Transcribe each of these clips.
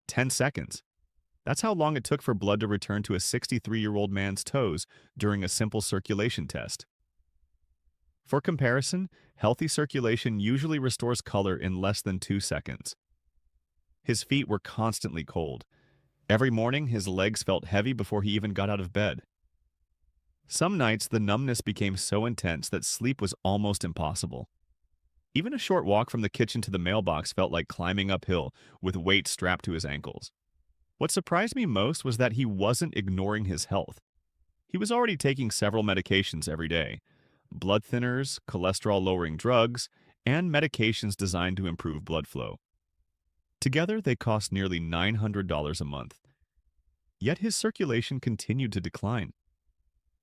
10 seconds. That's how long it took for blood to return to a 63-year-old man's toes during a simple circulation test. For comparison, healthy circulation usually restores color in less than 2 seconds. His feet were constantly cold. Every morning, his legs felt heavy before he even got out of bed. Some nights, the numbness became so intense that sleep was almost impossible. Even a short walk from the kitchen to the mailbox felt like climbing uphill with weights strapped to his ankles. What surprised me most was that he wasn't ignoring his health. He was already taking several medications every day: blood thinners, cholesterol-lowering drugs, and medications designed to improve blood flow. Together, they cost nearly $900 a month. Yet his circulation continued to decline.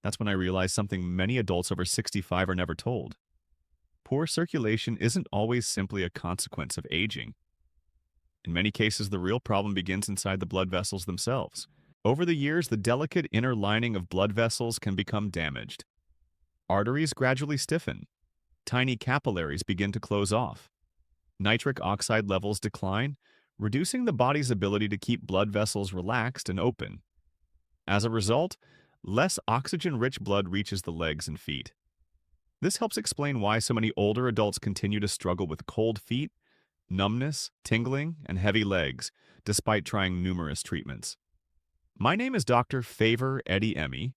That's when I realized something many adults over 65 are never told. Poor circulation isn't always simply a consequence of aging. In many cases, the real problem begins inside the blood vessels themselves. Over the years, the delicate inner lining of blood vessels can become damaged. Arteries gradually stiffen. Tiny capillaries begin to close off. Nitric oxide levels decline, reducing the body's ability to keep blood vessels relaxed and open. As a result, less oxygen-rich blood reaches the legs and feet. This helps explain why so many older adults continue to struggle with cold feet, numbness, tingling, and heavy legs, despite trying numerous treatments. My name is Dr. Favor Eddie Emmy,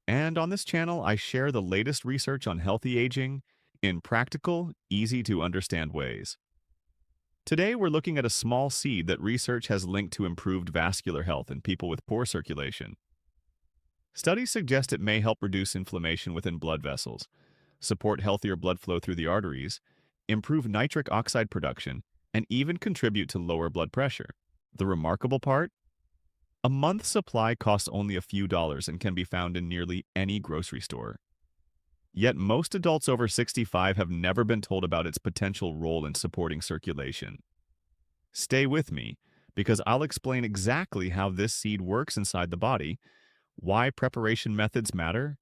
and on this channel I share the latest research on healthy aging in practical, easy-to-understand ways. Today we're looking at a small seed that research has linked to improved vascular health in people with poor circulation. Studies suggest it may help reduce inflammation within blood vessels, support healthier blood flow through the arteries, improve nitric oxide production, and even contribute to lower blood pressure. The remarkable part? A month's supply costs only a few dollars and can be found in nearly any grocery store. Yet most adults over 65 have never been told about its potential role in supporting circulation. Stay with me, because I'll explain exactly how this seed works inside the body, why preparation methods matter,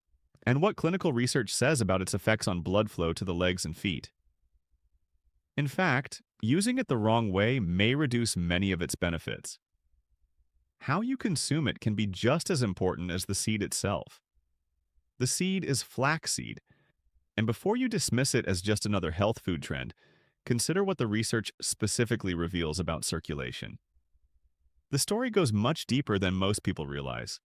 and what clinical research says about its effects on blood flow to the legs and feet. In fact, using it the wrong way may reduce many of its benefits. How you consume it can be just as important as the seed itself. The seed is flaxseed, and before you dismiss it as just another health food trend, consider what the research specifically reveals about circulation. The story goes much deeper than most people realize.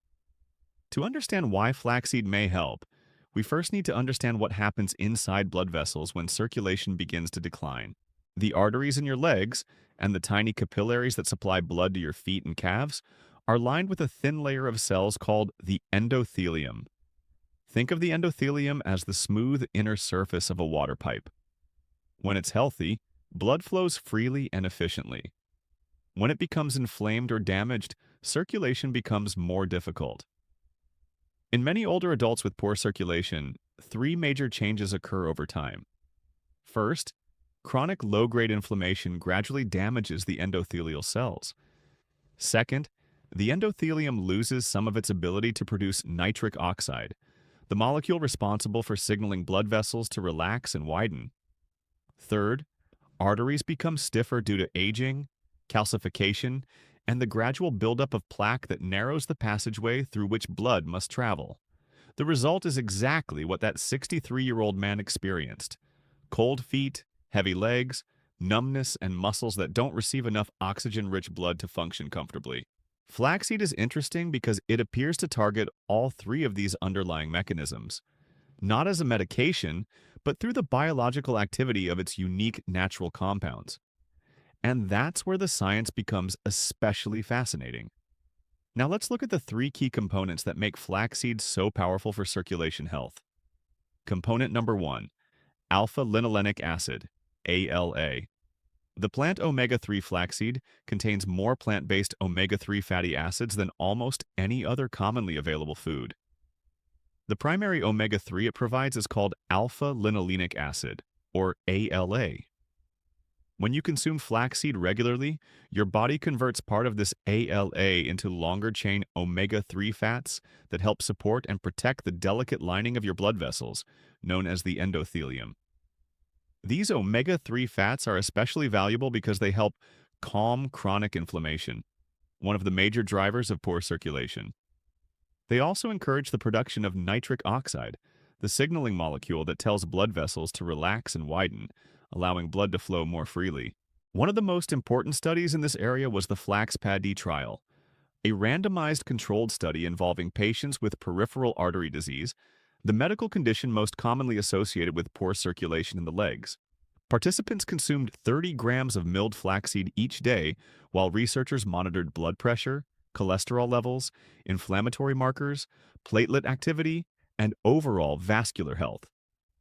To understand why flaxseed may help, we first need to understand what happens inside blood vessels when circulation begins to decline. The arteries in your legs and the tiny capillaries that supply blood to your feet and calves are lined with a thin layer of cells called the endothelium. Think of the endothelium as the smooth inner surface of a water pipe. When it's healthy, blood flows freely and efficiently. When it becomes inflamed or damaged, circulation becomes more difficult. In many older adults with poor circulation, three major changes occur over time. First, chronic low-grade inflammation gradually damages the endothelial cells. Second, the endothelium loses some of its ability to produce nitric oxide, the molecule responsible for signaling blood vessels to relax and widen. Third, arteries become stiffer due to aging, calcification, and the gradual buildup of plaque that narrows the passageway through which blood must travel. The result is exactly what that 63-year-old man experienced: cold feet, heavy legs, numbness, and muscles that don't receive enough oxygen-rich blood to function comfortably. Flaxseed is interesting because it appears to target all three of these underlying mechanisms, not as a medication, but through the biological activity of its unique natural compounds. And that's where the science becomes especially fascinating. Now let's look at the three key components that make flaxseed so powerful for circulation health. Component number 1, alpha-linolenic acid, ALA. The plant omega-3 flaxseed contains more plant-based omega-3 fatty acids than almost any other commonly available food. The primary omega-3 it provides is called alpha-linolenic acid, or ALA. When you consume flaxseed regularly, your body converts part of this ALA into longer-chain omega-3 fats that help support and protect the delicate lining of your blood vessels, known as the endothelium. These omega-3 fats are especially valuable because they help calm chronic inflammation. one of the major drivers of poor circulation. They also encourage the production of nitric oxide, the signaling molecule that tells blood vessels to relax and widen, allowing blood to flow more freely. One of the most important studies in this area was the Flaxseed trial, a randomized controlled study involving patients with peripheral artery disease, the medical condition most commonly associated with poor circulation in the legs. Participants consumed 30 grams of milled flaxseed each day while researchers monitored blood pressure, cholesterol levels, inflammatory markers, platelet activity, and overall vascular health.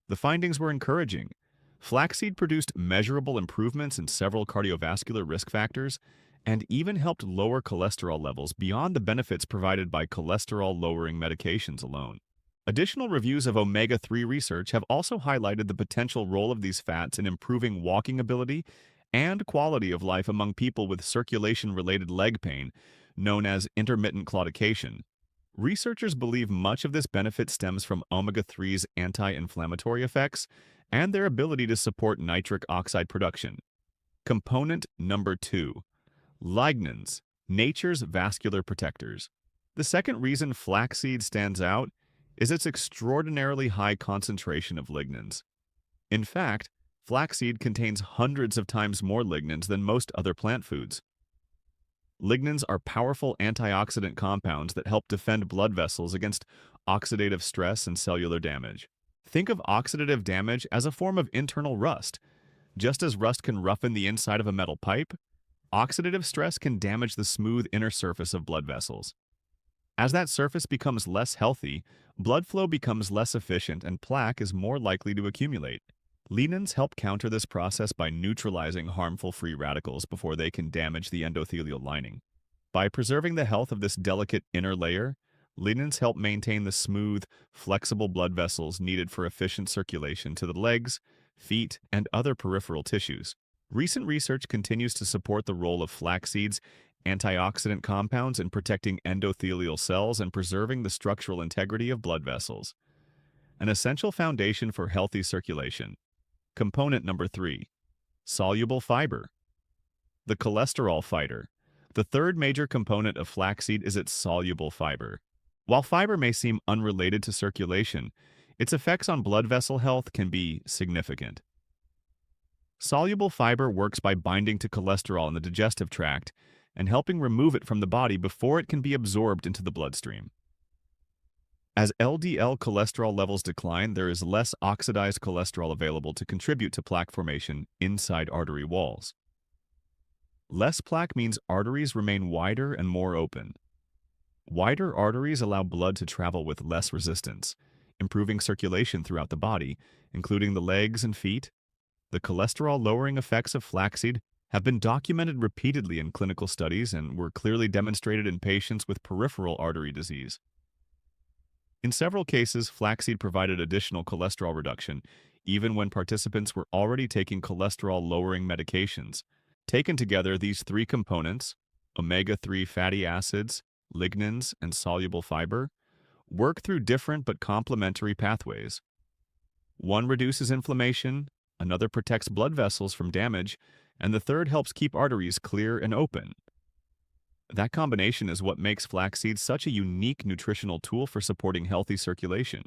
The findings were encouraging. Flaxseed produced measurable improvements in several cardiovascular risk factors and even helped lower cholesterol levels beyond the benefits provided by cholesterol-lowering medications alone. Additional reviews of omega-3 research have also highlighted the potential role of these fats in improving walking ability and quality of life among people with circulation-related leg pain, known as intermittent claudication. Researchers believe much of this benefit stems from omega-3's anti-inflammatory effects and their ability to support nitric oxide production. Component number 2. Lignans, nature's vascular protectors. The second reason flaxseed stands out is its extraordinarily high concentration of lignans. In fact, flaxseed contains hundreds of times more lignans than most other plant foods. Lignans are powerful antioxidant compounds that help defend blood vessels against oxidative stress and cellular damage. Think of oxidative damage as a form of internal rust. Just as rust can roughen the inside of a metal pipe, oxidative stress can damage the smooth inner surface of blood vessels. As that surface becomes less healthy, blood flow becomes less efficient and plaque is more likely to accumulate. Lignans help counter this process by neutralizing harmful free radicals before they can damage the endothelial lining. By preserving the health of this delicate inner layer, lignans help maintain the smooth, flexible blood vessels needed for efficient circulation to the legs, feet, and other peripheral tissues. Recent research continues to support the role of flaxseed's antioxidant compounds in protecting endothelial cells and preserving the structural integrity of blood vessels. An essential foundation for healthy circulation. Component number 3. Soluble fiber. The cholesterol fighter. The third major component of flaxseed is its soluble fiber. While fiber may seem unrelated to circulation, its effects on blood vessel health can be significant. Soluble fiber works by binding to cholesterol in the digestive tract and helping remove it from the body before it can be absorbed into the bloodstream. As LDL cholesterol levels decline, there is less oxidized cholesterol available to contribute to plaque formation inside artery walls. Less plaque means arteries remain wider and more open. Wider arteries allow blood to travel with less resistance, improving circulation throughout the body, including the legs and feet. The cholesterol-lowering effects of flaxseed have been documented repeatedly in clinical studies and were clearly demonstrated in patients with peripheral artery disease. In several cases, flaxseed provided additional cholesterol reduction, even when participants were already taking cholesterol-lowering medications. Taken together, these three components, omega-3 fatty acids, lignans, and soluble fiber, work through different but complementary pathways. One reduces inflammation, another protects blood vessels from damage, and the third helps keep arteries clear and open. That combination is what makes flaxseed such a unique nutritional tool for supporting healthy circulation.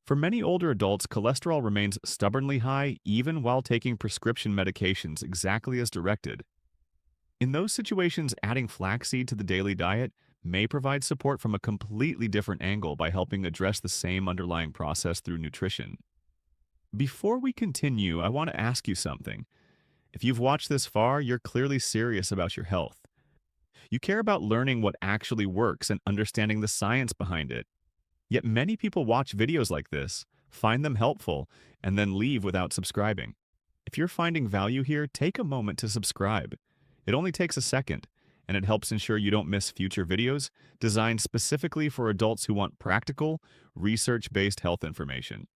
For many older adults, cholesterol remains stubbornly high even while taking prescription medications exactly as directed. In those situations, adding flaxseed to the daily diet may provide support from a completely different angle by helping address the same underlying process through nutrition. Before we continue, I want to ask you something. If you've watched this far, you're clearly serious about your health. You care about learning what actually works and understanding the science behind it. Yet many people watch videos like this, find them helpful, and then leave without subscribing. If you're finding value here, take a moment to subscribe. It only takes a second, and it helps ensure you don't miss future videos designed specifically for adults who want practical, research-based health information.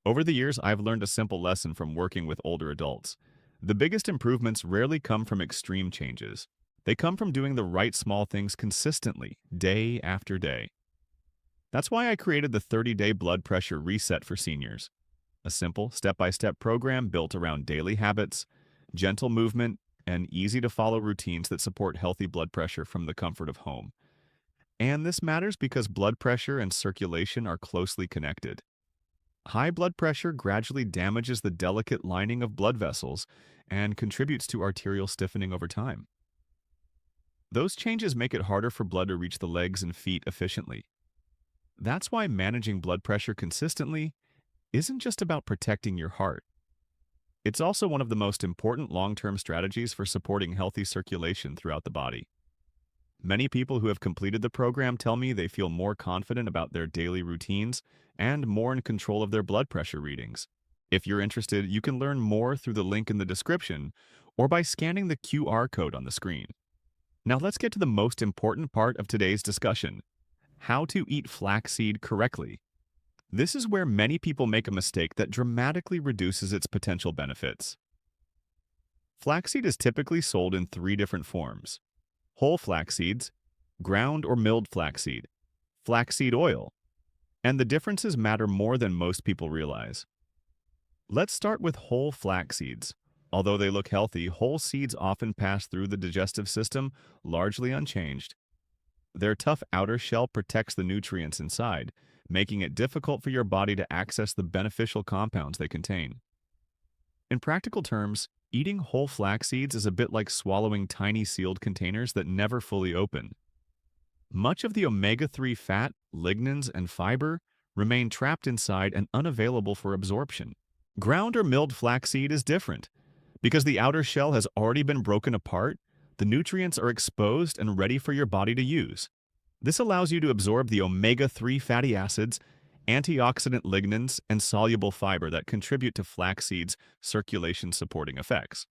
Over the years, I've learned a simple lesson from working with older adults. The biggest improvements rarely come from extreme changes. They come from doing the right small things consistently, day after day. That's why I created the 30-day blood pressure reset for seniors. A simple, step-by-step program built around daily habits, gentle movement, and easy-to-follow routines that support healthy blood pressure from the comfort of home. And this matters because blood pressure and circulation are closely connected. High blood pressure gradually damages the delicate lining of blood vessels and contributes to arterial stiffening over time. Those changes make it harder for blood to reach the legs and feet efficiently. That's why managing blood pressure consistently isn't just about protecting your heart. It's also one of the most important long-term strategies for supporting healthy circulation throughout the body. Many people who have completed the program tell me they feel more confident about their daily routines and more in control of their blood pressure readings. If you're interested, you can learn more through the link in the description or by scanning the QR code on the screen. Now let's get to the most important part of today's discussion: how to eat flaxseed correctly. This is where many people make a mistake that dramatically reduces its potential benefits. Flaxseed is typically sold in three different forms: whole flax seeds, ground or milled flaxseed, flaxseed oil, and the differences matter more than most people realize. Let's start with whole flax seeds. Although they look healthy, whole seeds often pass through the digestive system largely unchanged. Their tough outer shell protects the nutrients inside, making it difficult for your body to access the beneficial compounds they contain. In practical terms, eating whole flax seeds is a bit like swallowing tiny sealed containers that never fully open. Much of the omega-3 fat, lignans, and fiber remain trapped inside and unavailable for absorption. Ground or milled flaxseed is different. Because the outer shell has already been broken apart, the nutrients are exposed and ready for your body to use. This allows you to absorb the omega-3 fatty acids, antioxidant lignans, and soluble fiber that contribute to flaxseed's circulation-supporting effects.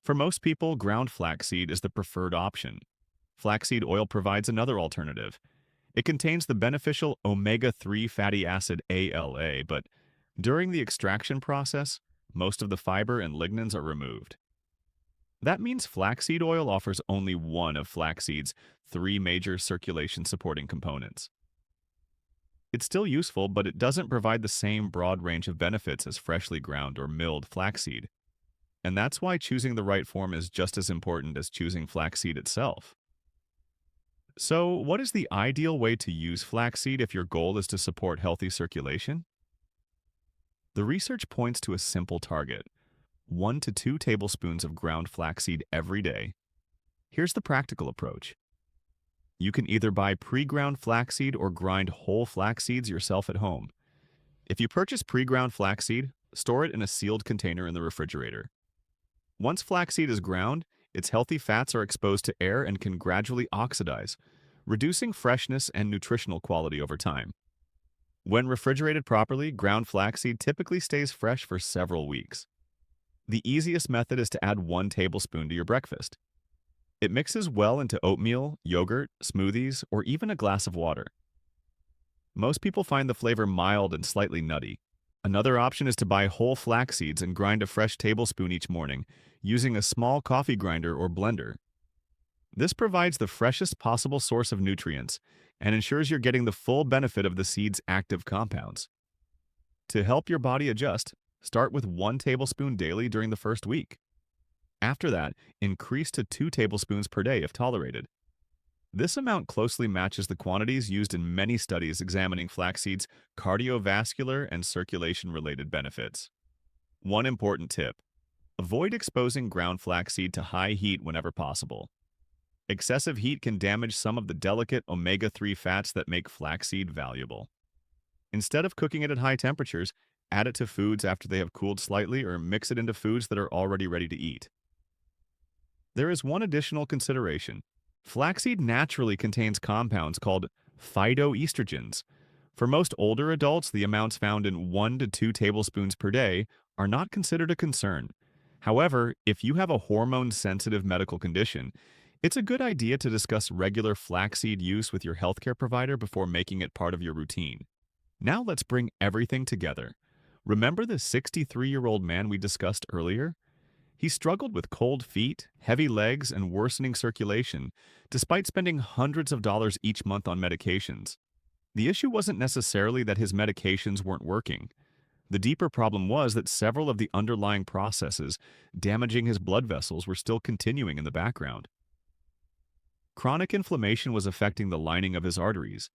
For most people, ground flaxseed is the preferred option. Flaxseed oil provides another alternative. It contains the beneficial omega-3 fatty acid ALA, but during the extraction process, most of the fiber and lignans are removed. That means flaxseed oil offers only one of flaxseed's three major circulation-supporting components. It's still useful, but it doesn't provide the same broad range of benefits as freshly ground or milled flaxseed. And that's why choosing the right form is just as important as choosing flaxseed itself. So, what is the ideal way to use flaxseed if your goal is to support healthy circulation? The research points to a simple target: 1 to 2 tablespoons of ground flaxseed every day. Here's the practical approach. You can either buy pre-ground flaxseed or grind whole flax seeds yourself at home. If you purchase pre-ground flaxseed, store it in a sealed container in the refrigerator. Once flaxseed is ground, its healthy fats are exposed to air and can gradually oxidize, reducing freshness and nutritional quality over time. When refrigerated properly, ground flaxseed typically stays fresh for several weeks. The easiest method is to add 1 tablespoon to your breakfast. It mixes well into oatmeal, yogurt, smoothies, or even a glass of water. Most people find the flavor mild and slightly nutty. Another option is to buy whole flax seeds and grind a fresh tablespoon each morning using a small coffee grinder or blender. This provides the freshest possible source of nutrients and ensures you're getting the full benefit of the seed's active compounds. To help your body adjust, start with 1 tablespoon daily during the first week. After that, increase to 2 tablespoons per day if tolerated. This amount closely matches the quantities used in many studies examining flaxseed's cardiovascular and circulation-related benefits. One important tip: avoid exposing ground flaxseed to high heat whenever possible. Excessive heat can damage some of the delicate omega-3 fats that make flaxseed valuable. Instead of cooking it at high temperatures, add it to foods after they have cooled slightly or mix it into foods that are already ready to eat. There is one additional consideration. Flaxseed naturally contains compounds called phytoestrogens. For most older adults, the amounts found in 1 to 2 tablespoons per day are not considered a concern. However, if you have a hormone-sensitive medical condition, it's a good idea to discuss regular flaxseed use with your healthcare provider before making it part of your routine. Now let's bring everything together. Remember the 63-year-old man we discussed earlier? He struggled with cold feet, heavy legs, and worsening circulation, despite spending hundreds of dollars each month on medications. The issue wasn't necessarily that his medications weren't working. The deeper problem was that several of the underlying processes damaging his blood vessels were still continuing in the background. Chronic inflammation was affecting the lining of his arteries.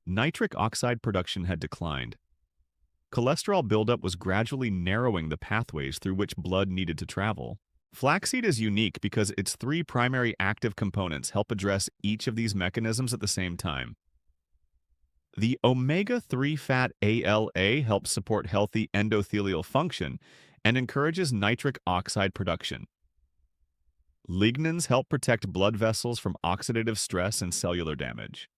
Nitric oxide production had declined. Cholesterol buildup was gradually narrowing the pathways through which blood needed to travel. Flaxseed is unique because its three primary active components help address each of these mechanisms at the same time. The omega-3 fat ALA helps support healthy endothelial function and encourages nitric oxide production. Lignans help protect blood vessels from oxidative stress and cellular damage.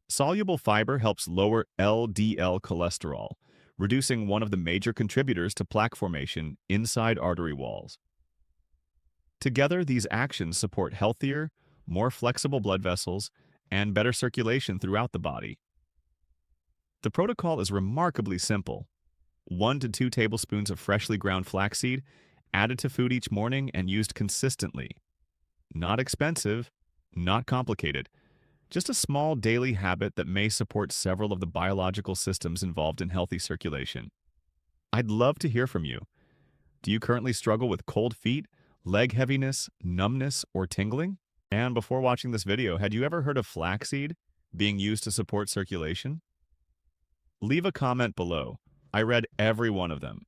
Soluble fiber helps lower LDL cholesterol, reducing one of the major contributors to plaque formation inside artery walls. Together, these actions support healthier, more flexible blood vessels and better circulation throughout the body. The protocol is remarkably simple. 1 to 2 tablespoons of freshly ground flaxseed, added to food each morning and used consistently. Not expensive, not complicated, just a small daily habit that may support several of the biological systems involved in healthy circulation. I'd love to hear from you. Do you currently struggle with cold feet, leg heaviness, numbness, or tingling? And before watching this video, had you ever heard of flaxseed being used to support circulation? Leave a comment below. I read every one of them.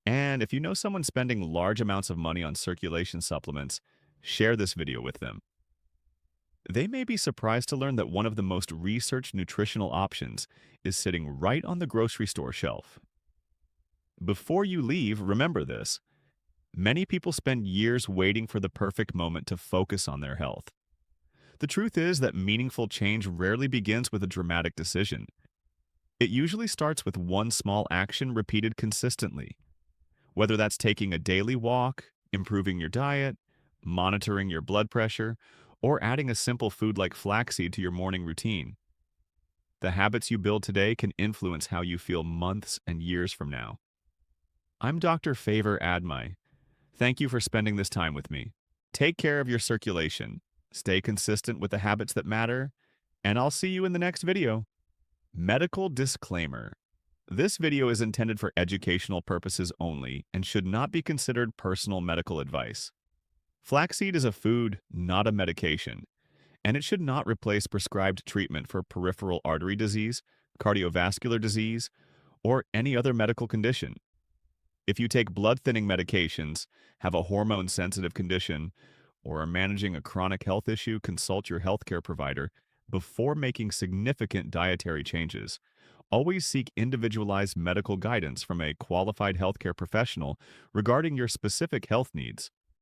And if you know someone spending large amounts of money on circulation supplements, share this video with them. They may be surprised to learn that one of the most researched nutritional options is sitting right on the grocery store shelf. Before you leave, remember this. Many people spend years waiting for the perfect moment to focus on their health. The truth is that meaningful change rarely begins with a dramatic decision. It usually starts with one small action repeated consistently. Whether that's taking a daily walk, improving your diet, monitoring your blood pressure, or adding a simple food like flaxseed to your morning routine. The habits you build today can influence how you feel months and years from now. I'm Dr. Favor Admai. Thank you for spending this time with me. Take care of your circulation, stay consistent with the habits that matter, and I'll see you in the next video. Medical disclaimer. This video is intended for educational purposes only and should not be considered personal medical advice. Flaxseed is a food, not a medication, and it should not replace prescribed treatment for peripheral artery disease, cardiovascular disease, or any other medical condition. If you take blood-thinning medications, have a hormone-sensitive condition, or are managing a chronic health issue, consult your healthcare provider before making significant dietary changes. Always seek individualized medical guidance from a qualified healthcare professional regarding your specific health needs.